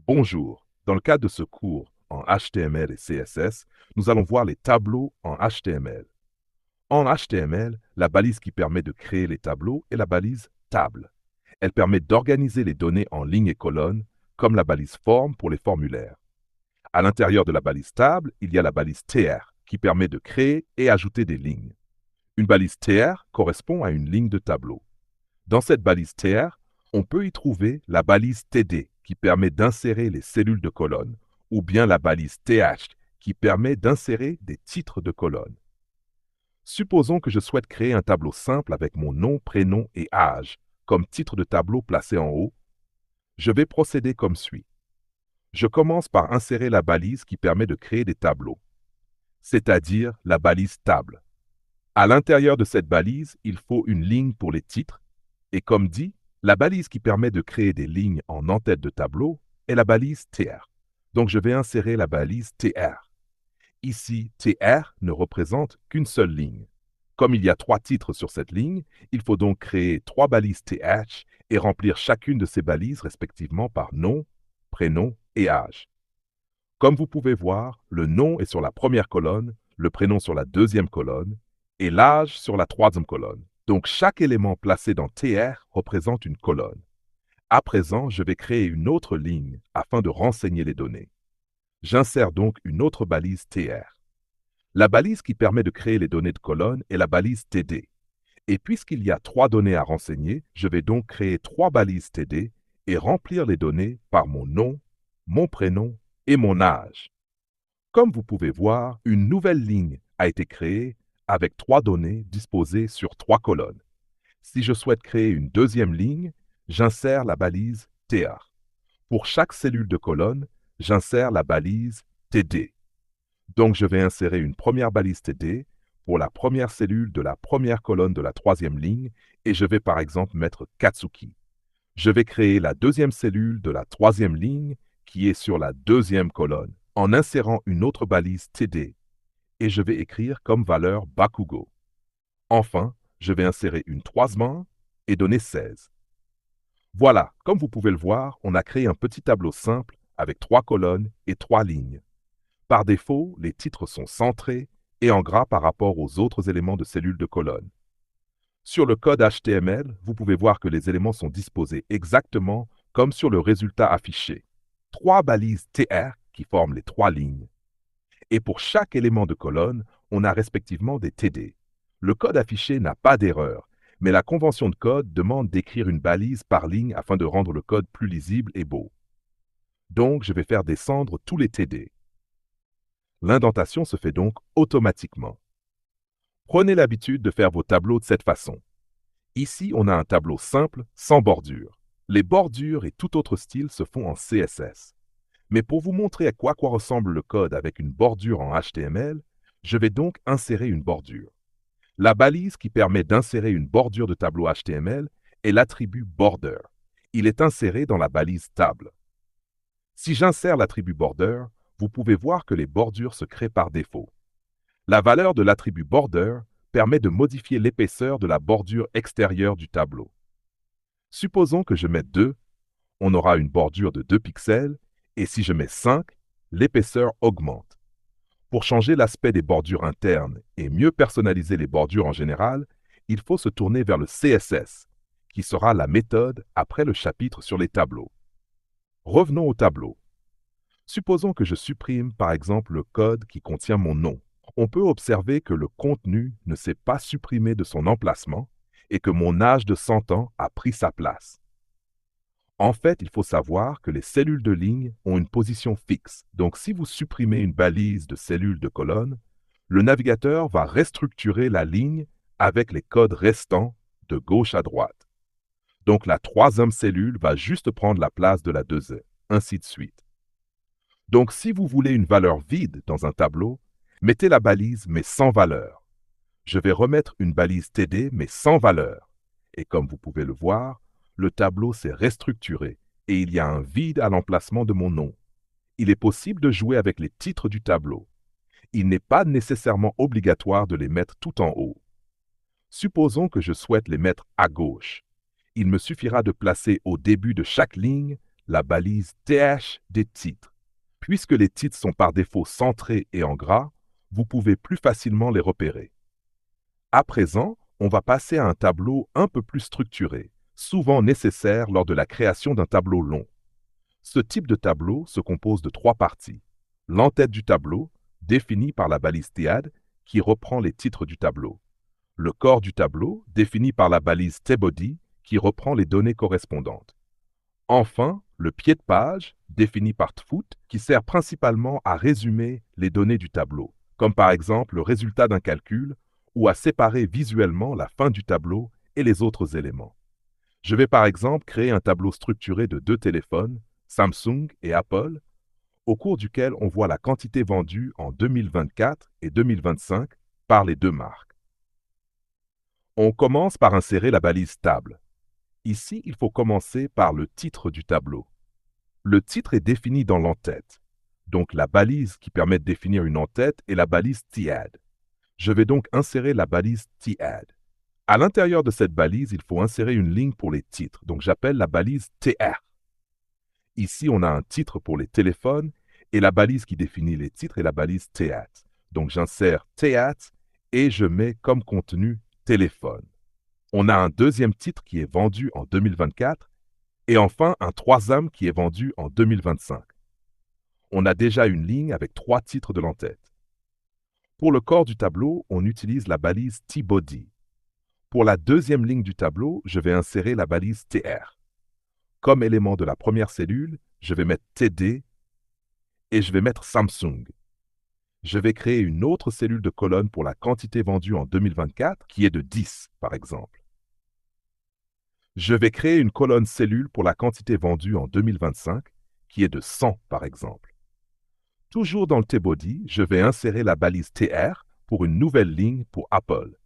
Bonjour. Dans le cadre de ce cours en HTML et CSS, nous allons voir les tableaux en HTML. En HTML, la balise qui permet de créer les tableaux est la balise table. Elle permet d'organiser les données en lignes et colonnes, comme la balise forme pour les formulaires. À l'intérieur de la balise table, il y a la balise tr qui permet de créer et ajouter des lignes. Une balise tr correspond à une ligne de tableau. Dans cette balise tr, on peut y trouver la balise td qui permet d'insérer les cellules de colonne, ou bien la balise th qui permet d'insérer des titres de colonne. Supposons que je souhaite créer un tableau simple avec mon nom, prénom et âge comme titre de tableau placé en haut. Je vais procéder comme suit. Je commence par insérer la balise qui permet de créer des tableaux, c'est-à-dire la balise table. À l'intérieur de cette balise, il faut une ligne pour les titres, et comme dit, la balise qui permet de créer des lignes en en-tête de tableau est la balise tr. Donc je vais insérer la balise tr. Ici, tr ne représente qu'une seule ligne. Comme il y a 3 titres sur cette ligne, il faut donc créer 3 balises th et remplir chacune de ces balises respectivement par nom, prénom et âge. Comme vous pouvez voir, le nom est sur la première colonne, le prénom sur la deuxième colonne et l'âge sur la troisième colonne. Donc chaque élément placé dans tr représente une colonne. À présent, je vais créer une autre ligne afin de renseigner les données. J'insère donc une autre balise tr. La balise qui permet de créer les données de colonne est la balise td. Et puisqu'il y a 3 données à renseigner, je vais donc créer 3 balises td et remplir les données par mon nom, mon prénom et mon âge. Comme vous pouvez voir, une nouvelle ligne a été créée avec 3 données disposées sur 3 colonnes. Si je souhaite créer une deuxième ligne, j'insère la balise tr. Pour chaque cellule de colonne, j'insère la balise td. Donc je vais insérer une première balise td pour la première cellule de la première colonne de la troisième ligne et je vais par exemple mettre Katsuki. Je vais créer la deuxième cellule de la troisième ligne qui est sur la deuxième colonne en insérant une autre balise td et je vais écrire comme valeur Bakugo. Enfin, je vais insérer une troisième et donner 16. Voilà, comme vous pouvez le voir, on a créé un petit tableau simple avec 3 colonnes et 3 lignes. Par défaut, les titres sont centrés et en gras par rapport aux autres éléments de cellules de colonne. Sur le code HTML, vous pouvez voir que les éléments sont disposés exactement comme sur le résultat affiché. 3 balises TR qui forment les 3 lignes. Et pour chaque élément de colonne, on a respectivement des TD. Le code affiché n'a pas d'erreur, mais la convention de code demande d'écrire une balise par ligne afin de rendre le code plus lisible et beau. Donc, je vais faire descendre tous les TD. L'indentation se fait donc automatiquement. Prenez l'habitude de faire vos tableaux de cette façon. Ici, on a un tableau simple, sans bordure. Les bordures et tout autre style se font en CSS. Mais pour vous montrer à quoi ressemble le code avec une bordure en HTML, je vais donc insérer une bordure. La balise qui permet d'insérer une bordure de tableau HTML est l'attribut border. Il est inséré dans la balise table. Si j'insère l'attribut border, vous pouvez voir que les bordures se créent par défaut. La valeur de l'attribut border permet de modifier l'épaisseur de la bordure extérieure du tableau. Supposons que je mette 2, on aura une bordure de 2 pixels, et si je mets 5, l'épaisseur augmente. Pour changer l'aspect des bordures internes et mieux personnaliser les bordures en général, il faut se tourner vers le CSS, qui sera la méthode après le chapitre sur les tableaux. Revenons au tableau. Supposons que je supprime par exemple le code qui contient mon nom. On peut observer que le contenu ne s'est pas supprimé de son emplacement et que mon âge de 100 ans a pris sa place. En fait, il faut savoir que les cellules de ligne ont une position fixe. Donc, si vous supprimez une balise de cellules de colonne, le navigateur va restructurer la ligne avec les codes restants de gauche à droite. Donc, la troisième cellule va juste prendre la place de la deuxième, ainsi de suite. Donc, si vous voulez une valeur vide dans un tableau, mettez la balise mais sans valeur. Je vais remettre une balise TD mais sans valeur. Et comme vous pouvez le voir, le tableau s'est restructuré et il y a un vide à l'emplacement de mon nom. Il est possible de jouer avec les titres du tableau. Il n'est pas nécessairement obligatoire de les mettre tout en haut. Supposons que je souhaite les mettre à gauche. Il me suffira de placer au début de chaque ligne la balise TH des titres. Puisque les titres sont par défaut centrés et en gras, vous pouvez plus facilement les repérer. À présent, on va passer à un tableau un peu plus structuré, souvent nécessaire lors de la création d'un tableau long. Ce type de tableau se compose de 3 parties. L'entête du tableau, définie par la balise TIAD, qui reprend les titres du tableau. Le corps du tableau, défini par la balise TBody, qui reprend les données correspondantes. Enfin, le pied de page, défini par TFOOT, qui sert principalement à résumer les données du tableau, comme par exemple le résultat d'un calcul, ou à séparer visuellement la fin du tableau et les autres éléments. Je vais par exemple créer un tableau structuré de 2 téléphones, Samsung et Apple, au cours duquel on voit la quantité vendue en 2024 et 2025 par les 2 marques. On commence par insérer la balise table. Ici, il faut commencer par le titre du tableau. Le titre est défini dans l'entête. Donc la balise qui permet de définir une entête est la balise TIAD. Je vais donc insérer la balise TIAD. À l'intérieur de cette balise, il faut insérer une ligne pour les titres, donc j'appelle la balise TR. Ici, on a un titre pour les téléphones et la balise qui définit les titres est la balise TAT. Donc j'insère TAT et je mets comme contenu téléphone. On a un deuxième titre qui est vendu en 2024 et enfin un troisième qui est vendu en 2025. On a déjà une ligne avec 3 titres de l'entête. Pour le corps du tableau, on utilise la balise TBody. Pour la deuxième ligne du tableau, je vais insérer la balise TR. Comme élément de la première cellule, je vais mettre TD et je vais mettre Samsung. Je vais créer une autre cellule de colonne pour la quantité vendue en 2024, qui est de 10, par exemple. Je vais créer une colonne cellule pour la quantité vendue en 2025, qui est de 100, par exemple. Toujours dans le TBody, je vais insérer la balise TR pour une nouvelle ligne pour Apple.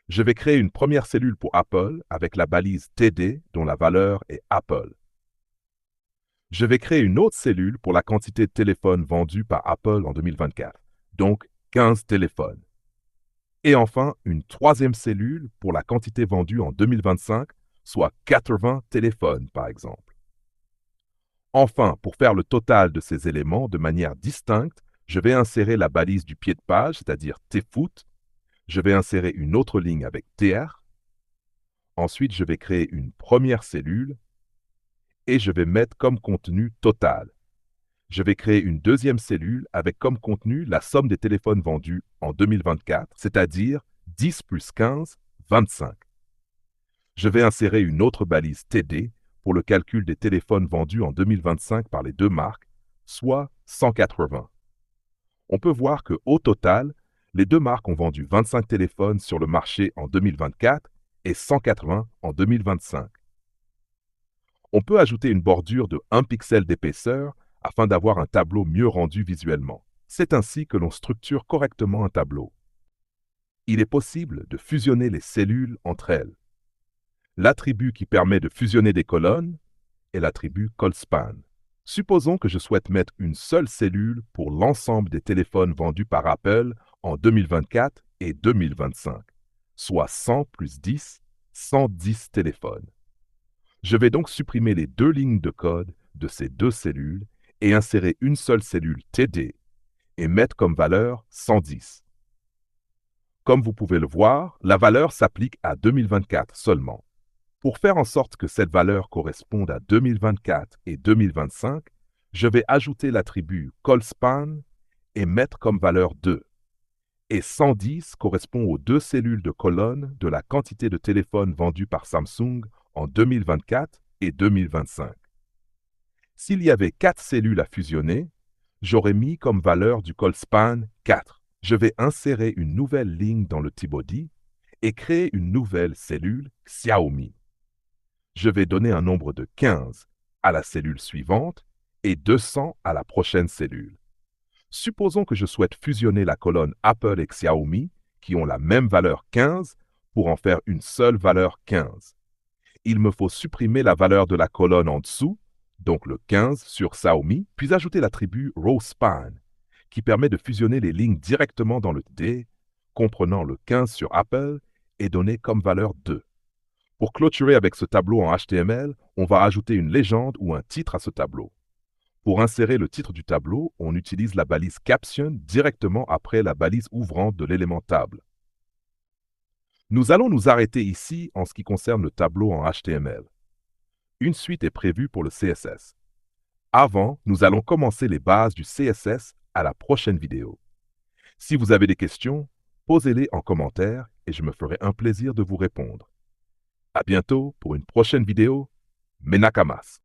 Je vais créer une première cellule pour Apple avec la balise TD dont la valeur est Apple. Je vais créer une autre cellule pour la quantité de téléphones vendus par Apple en 2024, donc 15 téléphones. Et enfin, une troisième cellule pour la quantité vendue en 2025, soit 80 téléphones par exemple. Enfin, pour faire le total de ces éléments de manière distincte, je vais insérer la balise du pied de page, c'est-à-dire TFOOT. Je vais insérer une autre ligne avec TR. Ensuite, je vais créer une première cellule et je vais mettre comme contenu total. Je vais créer une deuxième cellule avec comme contenu la somme des téléphones vendus en 2024, c'est-à-dire 10 plus 15, 25. Je vais insérer une autre balise TD pour le calcul des téléphones vendus en 2025 par les 2 marques, soit 180. On peut voir qu'au total, les 2 marques ont vendu 25 téléphones sur le marché en 2024 et 180 en 2025. On peut ajouter une bordure de 1 pixel d'épaisseur afin d'avoir un tableau mieux rendu visuellement. C'est ainsi que l'on structure correctement un tableau. Il est possible de fusionner les cellules entre elles. L'attribut qui permet de fusionner des colonnes est l'attribut callSpan. Supposons que je souhaite mettre une seule cellule pour l'ensemble des téléphones vendus par Apple en 2024 et 2025, soit 100 plus 10, 110 téléphones. Je vais donc supprimer les 2 lignes de code de ces 2 cellules et insérer une seule cellule TD et mettre comme valeur 110. Comme vous pouvez le voir, la valeur s'applique à 2024 seulement. Pour faire en sorte que cette valeur corresponde à 2024 et 2025, je vais ajouter l'attribut callSpan et mettre comme valeur 2. Et 110 correspond aux 2 cellules de colonne de la quantité de téléphones vendus par Samsung en 2024 et 2025. S'il y avait 4 cellules à fusionner, j'aurais mis comme valeur du callSpan 4. Je vais insérer une nouvelle ligne dans le TBody et créer une nouvelle cellule Xiaomi. Je vais donner un nombre de 15 à la cellule suivante et 200 à la prochaine cellule. Supposons que je souhaite fusionner la colonne Apple et Xiaomi, qui ont la même valeur 15, pour en faire une seule valeur 15. Il me faut supprimer la valeur de la colonne en dessous, donc le 15 sur Xiaomi, puis ajouter l'attribut rowSpan, qui permet de fusionner les lignes directement dans le D, comprenant le 15 sur Apple, et donner comme valeur 2. Pour clôturer avec ce tableau en HTML, on va ajouter une légende ou un titre à ce tableau. Pour insérer le titre du tableau, on utilise la balise caption directement après la balise ouvrante de l'élément table. Nous allons nous arrêter ici en ce qui concerne le tableau en HTML. Une suite est prévue pour le CSS. Avant, nous allons commencer les bases du CSS à la prochaine vidéo. Si vous avez des questions, posez-les en commentaire et je me ferai un plaisir de vous répondre. À bientôt pour une prochaine vidéo. Menakamas.